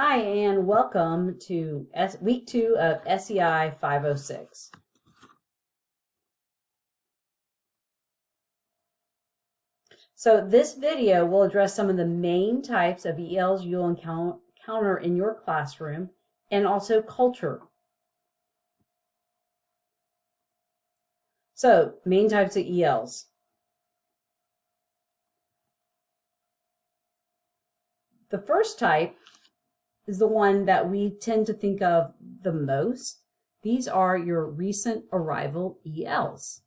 Hi, and welcome to week 2 of SEI 506. So this video will address some of the main types of ELs you'll encounter in your classroom and also culture. So, main types of ELs. The first type is the one that we tend to think of the most. These are your recent arrival ELs.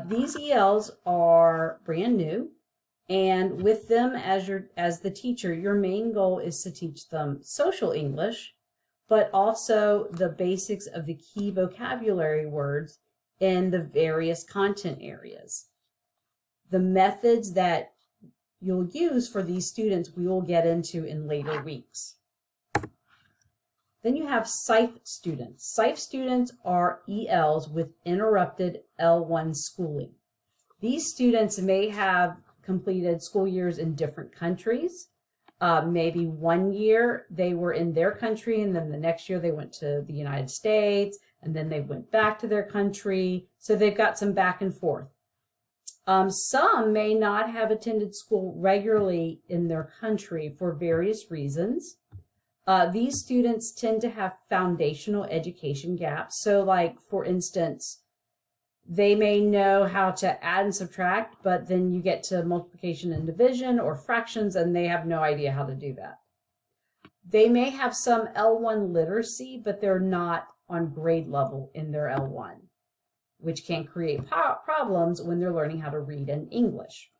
These ELs are brand new, and with them as the teacher, your main goal is to teach them social English, but also the basics of the key vocabulary words in the various content areas. The methods that you'll use for these students we will get into in later weeks. Then you have SEI students. SEI students are ELs with interrupted L1 schooling. These students may have completed school years in different countries. Maybe one year they were in their country, and then the next year they went to the United States, and then they went back to their country. So they've got some back and forth. Some may not have attended school regularly in their country for various reasons. These students tend to have foundational education gaps. So like, for instance, they may know how to add and subtract, but then you get to multiplication and division or fractions, and they have no idea how to do that. They may have some L1 literacy, but they're not on grade level in their L1, which can create problems when they're learning how to read in English.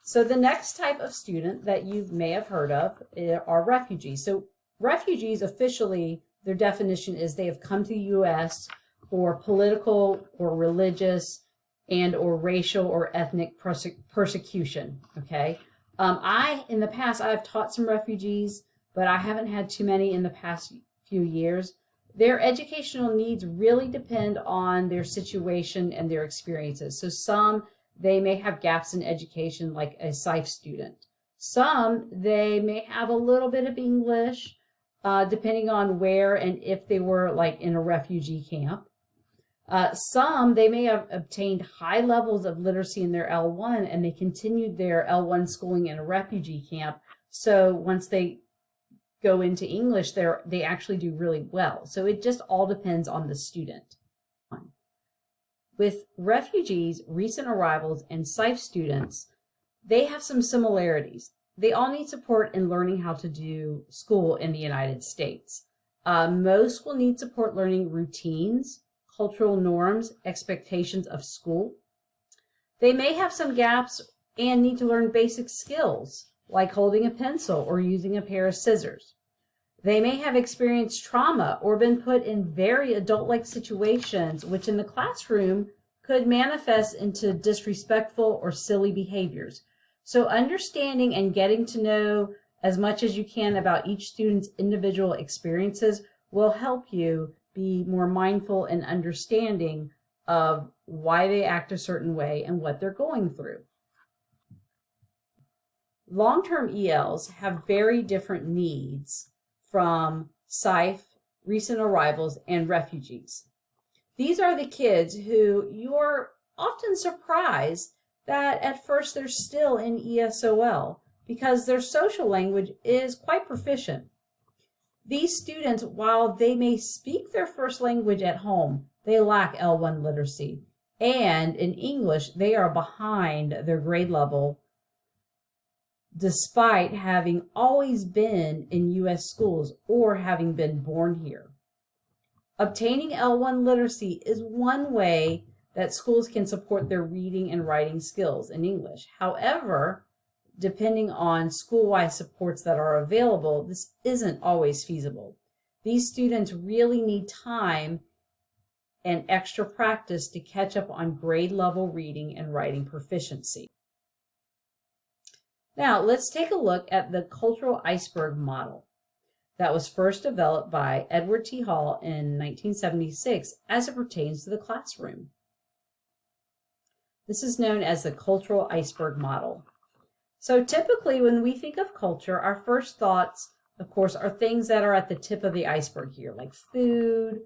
So the next type of student that you may have heard of are refugees. So refugees, officially, their definition is they have come to the U.S. for political or religious and or racial or ethnic persecution, okay? In the past, I've taught some refugees, but I haven't had too many in the past few years. Their educational needs really depend on their situation and their experiences. So some, they may have gaps in education, like a SEI student. Some, they may have a little bit of English, depending on where and if they were like in a refugee camp. Some, they may have obtained high levels of literacy in their L1, and they continued their L1 schooling in a refugee camp. So once they go into English, they actually do really well. So it just all depends on the student. With refugees, recent arrivals, and SEI students, they have some similarities. They all need support in learning how to do school in the United States. Most will need support learning routines, cultural norms, expectations of school. They may have some gaps and need to learn basic skills, like holding a pencil or using a pair of scissors. They may have experienced trauma or been put in very adult-like situations, which in the classroom could manifest into disrespectful or silly behaviors. So understanding and getting to know as much as you can about each student's individual experiences will help you be more mindful and understanding of why they act a certain way and what they're going through. Long-term ELs have very different needs from SEI, recent arrivals, and refugees. These are the kids who you're often surprised that at first they're still in ESOL because their social language is quite proficient. These students, while they may speak their first language at home, they lack L1 literacy. And in English, they are behind their grade level despite having always been in U.S. schools or having been born here. Obtaining L1 literacy is one way that schools can support their reading and writing skills in English. However, depending on school-wide supports that are available, this isn't always feasible. These students really need time and extra practice to catch up on grade level reading and writing proficiency. Now, let's take a look at the cultural iceberg model that was first developed by Edward T. Hall in 1976 as it pertains to the classroom. This is known as the cultural iceberg model. So typically when we think of culture, our first thoughts, of course, are things that are at the tip of the iceberg here, like food,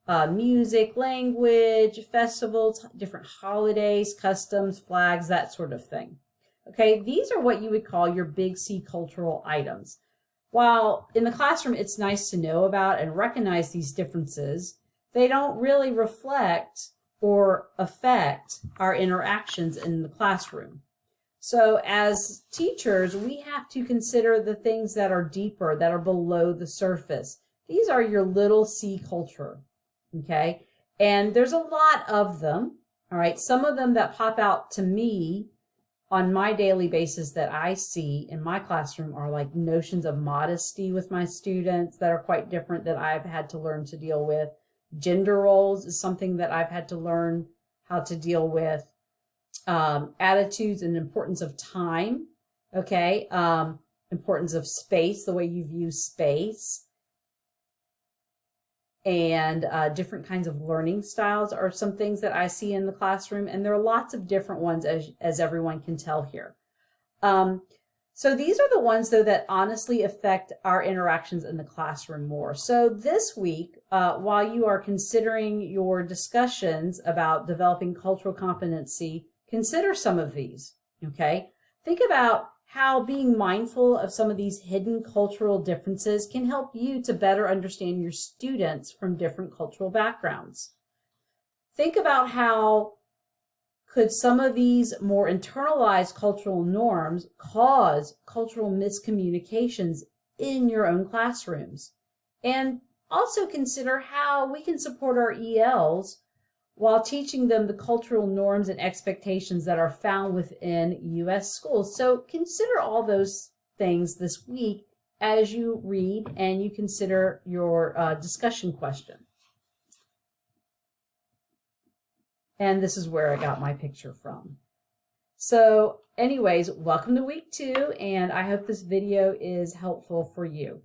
music, language, festivals, different holidays, customs, flags, that sort of thing. Okay, these are what you would call your big C cultural items. While in the classroom it's nice to know about and recognize these differences, they don't really reflect or affect our interactions in the classroom. So as teachers, we have to consider the things that are deeper, that are below the surface. These are your little C culture, okay? And there's a lot of them, all right? Some of them that pop out to me on my daily basis that I see in my classroom are like notions of modesty with my students that are quite different that I've had to learn to deal with. Gender roles is something that I've had to learn how to deal with. Attitudes and importance of time, okay? Importance of space, the way you view space. And different kinds of learning styles are some things that I see in the classroom, and there are lots of different ones as everyone can tell here. So these are the ones though that honestly affect our interactions in the classroom more. So this week, while you are considering your discussions about developing cultural competency, consider some of these, okay? Think about how being mindful of some of these hidden cultural differences can help you to better understand your students from different cultural backgrounds. Think about how could some of these more internalized cultural norms cause cultural miscommunications in your own classrooms. And also consider how we can support our ELs while teaching them the cultural norms and expectations that are found within U.S. schools. So consider all those things this week as you read and you consider your discussion question. And this is where I got my picture from. So anyways, welcome to week 2, and I hope this video is helpful for you.